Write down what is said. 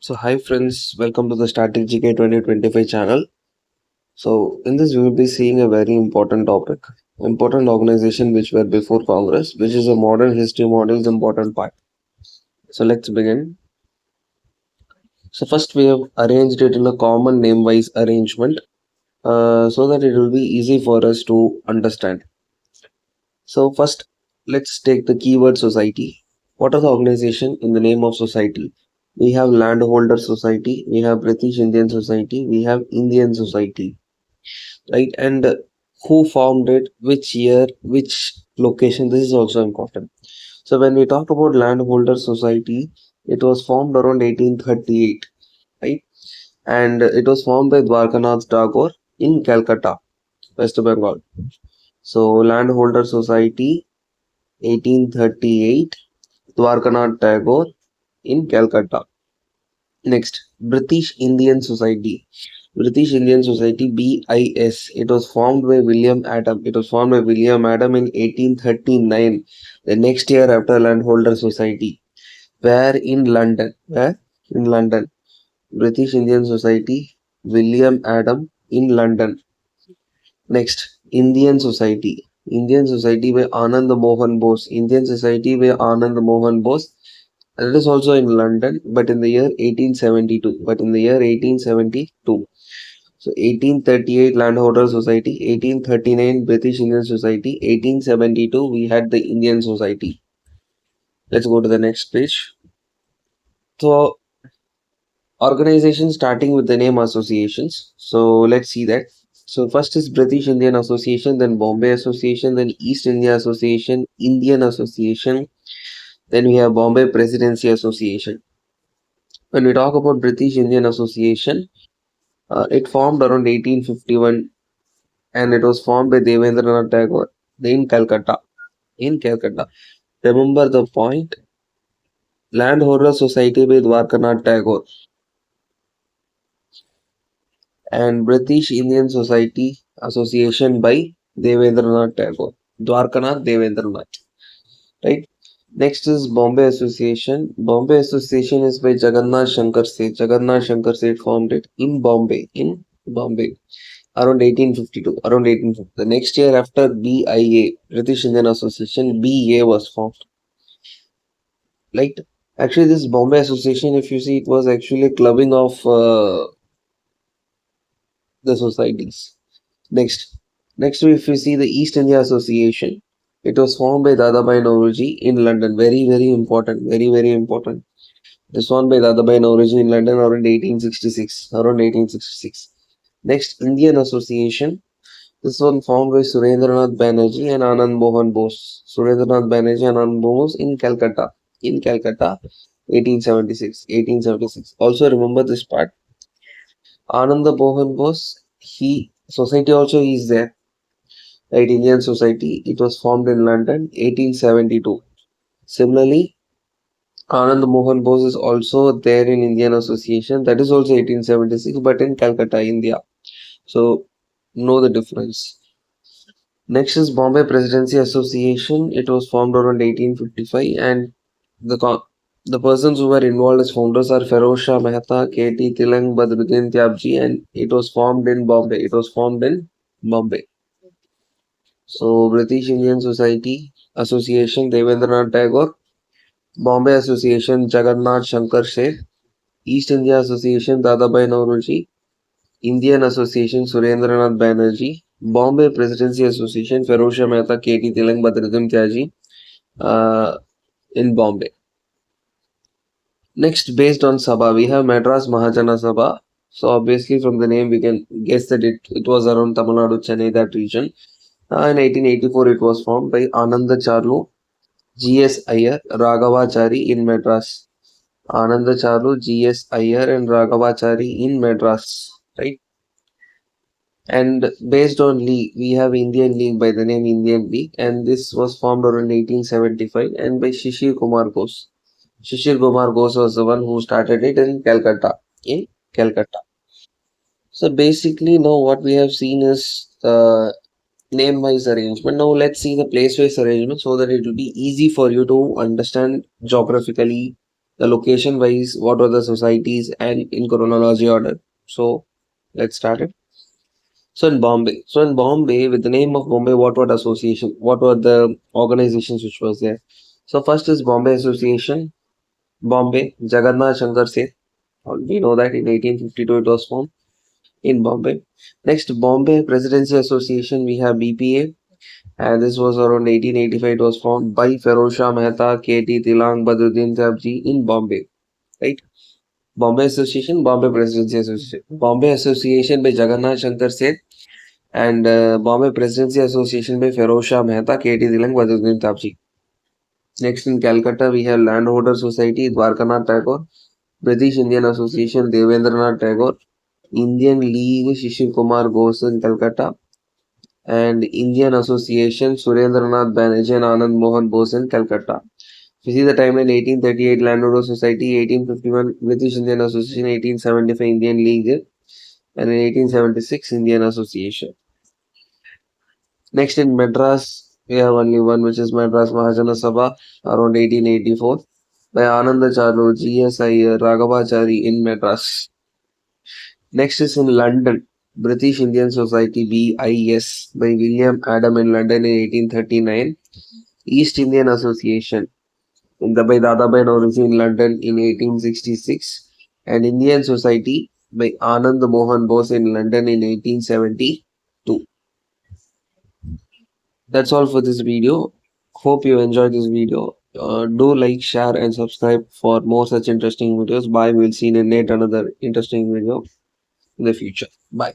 So hi friends, welcome to the Static GK 2025 channel. So in this we will be seeing a very important topic, important organization which were before Congress, which is a modern history model's important part. So let's begin. So first we have arranged it in a common name-wise arrangement so that it will be easy for us to understand. So first let's take the keyword society. What are the organization in the name of society? We have Landholder Society, we have British Indian Society, we have Indian Society, right? And who formed it, which year, which location, this is also important. So when we talk about Landholder Society, it was formed around 1838, right? And it was formed by Dwarkanath Tagore in Calcutta, West Bengal. So Landholder Society 1838, Dwarkanath Tagore in Calcutta. Next, British Indian Society. British Indian Society BIS. It was formed by William Adam. It was formed by William Adam in 1839. The next year after Landholder Society. Where in London? Where in London? British Indian Society, William Adam in London. Next, Indian Society. Indian Society by Anand Mohan Bose. Indian Society by Anand Mohan Bose. That is also in London, but in the year 1872. But in the year 1872. So 1838 Landholder Society, 1839 British Indian Society, 1872 we had the Indian Society. Let's go to the next page. So organization starting with the name associations. So let's see that. So first is British Indian Association, then Bombay Association, then East India Association, Indian Association, then we have Bombay Presidency Association. When we talk about British Indian Association, it formed around 1851 and it was formed by Devendranath Tagore in Calcutta. In Calcutta. Remember the point. Landholder Society by Dwarkanath Tagore and British Indian Society Association by Devendranath Tagore. Dwarkanath Devendranath. Right? Next is Bombay Association. Bombay Association is by Jagannath Shankar Seth. Jagannath Shankar Seth formed it in Bombay. In Bombay. Around 1852. Around 1850. The next year after BIA, British Indian Association, BA was formed. Like actually, this Bombay Association, if you see, it was actually a clubbing of the societies. Next, if you see the East India Association, it was formed by Dadabhai Nauroji in London. Very, very important. Very, very important. It was formed by Dadabhai Nauroji in London around 1866. Around 1866. Next, Indian Association. This one formed by Surendranath Banerjee and Anand Mohan Bose. Surendranath Banerjee and Anand Bose in Calcutta. In Calcutta, 1876. 1876. Also remember this part. Anand Mohan Bose, he society also is there. Right, Indian Society. It was formed in London, 1872. Similarly, Anand Mohan Bose is also there in Indian Association. That is also 1876, but in Calcutta, India. So know the difference. Next is Bombay Presidency Association. It was formed around 1855, and the persons who were involved as founders are Feroz Shah Mehta, K.T. Tilang, Badruddin Tyabji, and it was formed in Bombay. It was formed in Bombay. So British Indian Society Association Devendranath Tagore, Bombay Association Jagannath Shankar Seth, East India Association Dadabhai Nauroji, Indian Association Surendranath Banerjee, Bombay Presidency Association Feroz Shah Mehta, K.T. Tilang, Badruddin Tyabji in Bombay. Next, based on Sabha, we have Madras Mahajana Sabha. So obviously from the name we can guess that it was around Tamil Nadu, Chennai, that region. In 1884 it was formed by Ananda Charlu, G.S. Iyer, Raghavachari in Madras. Ananda Charlu, G.S. Iyer and Raghavachari in Madras. Right? And based on league, we have Indian League by the name Indian League, and this was formed around 1875 and by Shishir Kumar Ghose. Shishir Kumar Ghose was the one who started it in Calcutta. In Calcutta. So basically, now what we have seen is the name-wise arrangement. Now let's see the place-wise arrangement so that it will be easy for you to understand geographically the location wise, what were the societies, and in chronology order. So let's start it. So in Bombay, with the name of Bombay, what were the association? What were the organizations which was there? So first is Bombay Association, Bombay, Jagannath Shankar Seth. We know that in 1852 it was formed in Bombay. Next, Bombay Presidency Association, we have BPA, and this was around 1885. It was formed by Feroz Shah Mehta, K.T. Tilang, Badruddin Sabji in Bombay, right? Bombay Association, Bombay Presidency Association. Bombay Association by Jagannath Shankar Seth and Bombay Presidency Association by Feroz Shah Mehta, K.T. Tilang, Badruddin Sabji. Next in Calcutta, we have Landholder Society, Dwarkanath Tagore, British Indian Association, Devendranath Tagore, Indian League, Shishir Kumar Ghosh in Calcutta, and Indian Association, Surendranath Banerjee and Anand Mohan Bose in Calcutta. If you see the timeline, 1838 Landholder Society, 1851 British Indian Association, 1875 Indian League, and in 1876 Indian Association. Next in Madras, we have only one, which is Madras Mahajana Sabha around 1884 by Ananda Chalu, G.S. Iyer, Raghavachari in Madras. Next is in London, British Indian Society BIS by William Adam in London in 1839. East Indian Association by Dadabhai Naoroji in London in 1866. And Indian Society by Anand Mohan Bose in London in 1872. That's all for this video. Hope you enjoyed this video. Do like, share, and subscribe for more such interesting videos. Bye. We'll see you in yet another interesting video in the future. Bye.